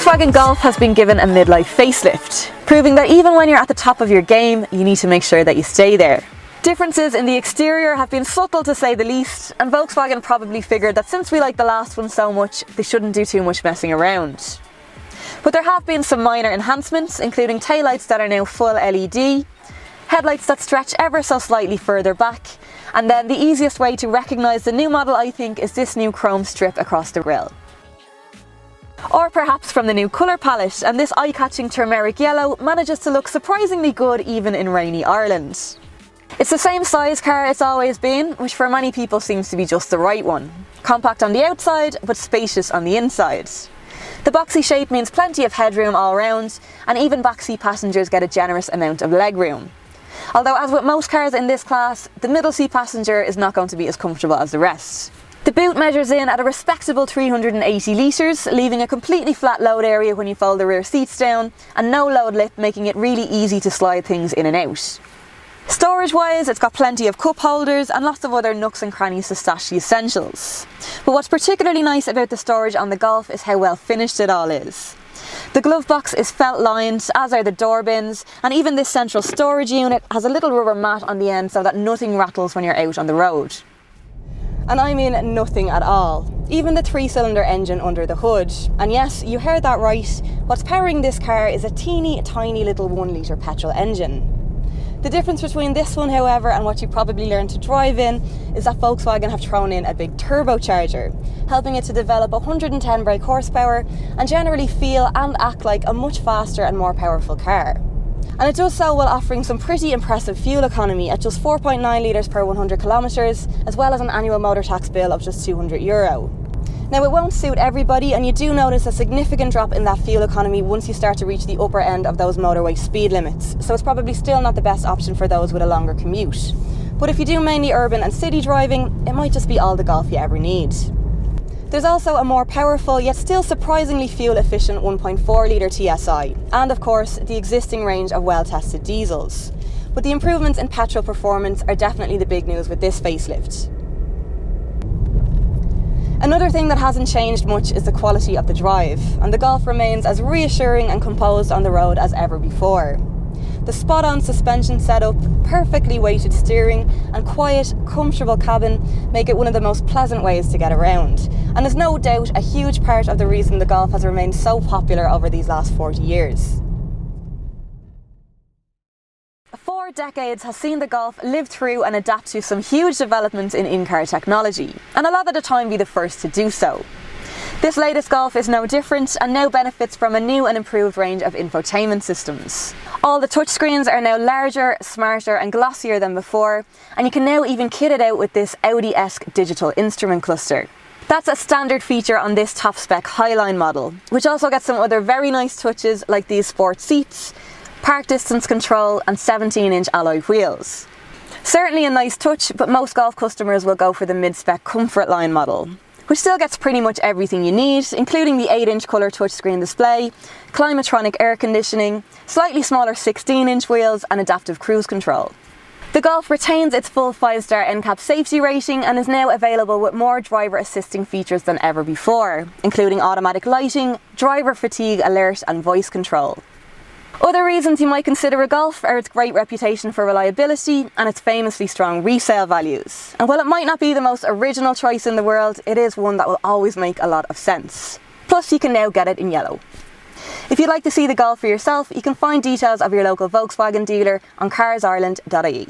Volkswagen Golf has been given a midlife facelift, proving that even when you're at the top of your game, you need to make sure that you stay there. Differences in the exterior have been subtle to say the least, and Volkswagen probably figured that since we like the last one so much, they shouldn't do too much messing around. But there have been some minor enhancements, including taillights that are now full LED, headlights that stretch ever so slightly further back, and then the easiest way to recognise the new model, I think, is this new chrome strip across the grille. Or perhaps from the new colour palette, and this eye-catching turmeric yellow manages to look surprisingly good even in rainy Ireland. It's the same size car it's always been, which for many people seems to be just the right one. Compact on the outside, but spacious on the inside. The boxy shape means plenty of headroom all round, and even backseat passengers get a generous amount of legroom. Although, as with most cars in this class, the middle seat passenger is not going to be as comfortable as the rest. The boot measures in at a respectable 380 litres, leaving a completely flat load area when you fold the rear seats down, and no load lip, making it really easy to slide things in and out. Storage-wise, it's got plenty of cup holders and lots of other nooks and crannies to stash the essentials. But what's particularly nice about the storage on the Golf is how well finished it all is. The glove box is felt lined, as are the door bins, and even this central storage unit has a little rubber mat on the end so that nothing rattles when you're out on the road. And I mean nothing at all. Even the 3-cylinder engine under the hood. And yes, you heard that right, what's powering this car is a teeny tiny little 1-litre petrol engine. The difference between this one, however, and what you probably learned to drive in is that Volkswagen have thrown in a big turbocharger, helping it to develop 110 brake horsepower and generally feel and act like a much faster and more powerful car. And it does so while offering some pretty impressive fuel economy at just 4.9 litres per 100 kilometres, as well as an annual motor tax bill of just €200. Now, it won't suit everybody, and you do notice a significant drop in that fuel economy once you start to reach the upper end of those motorway speed limits, so it's probably still not the best option for those with a longer commute. But if you do mainly urban and city driving, it might just be all the Golf you ever need. There's also a more powerful yet still surprisingly fuel efficient 1.4 litre TSI, and of course the existing range of well-tested diesels. But the improvements in petrol performance are definitely the big news with this facelift. Another thing that hasn't changed much is the quality of the drive, and the Golf remains as reassuring and composed on the road as ever before. The spot-on suspension setup, perfectly weighted steering, and quiet, comfortable cabin make it one of the most pleasant ways to get around, and is no doubt a huge part of the reason the Golf has remained so popular over these last 40 years. 4 decades has seen the Golf live through and adapt to some huge developments in in-car technology, and a lot of the time be the first to do so. This latest Golf is no different and now benefits from a new and improved range of infotainment systems. All the touchscreens are now larger, smarter and glossier than before, and you can now even kit it out with this Audi-esque digital instrument cluster. That's a standard feature on this top-spec Highline model, which also gets some other very nice touches like these sport seats, park distance control and 17-inch alloy wheels. Certainly a nice touch, but most Golf customers will go for the mid-spec Comfort line model, which still gets pretty much everything you need, including the 8-inch colour touchscreen display, climatronic air conditioning, slightly smaller 16-inch wheels and adaptive cruise control. The Golf retains its full 5-star NCAP safety rating and is now available with more driver assisting features than ever before, including automatic lighting, driver fatigue alert and voice control. Other reasons you might consider a Golf are its great reputation for reliability and its famously strong resale values. And while it might not be the most original choice in the world, it is one that will always make a lot of sense. Plus, you can now get it in yellow. If you'd like to see the Golf for yourself, you can find details of your local Volkswagen dealer on CarsIreland.ie.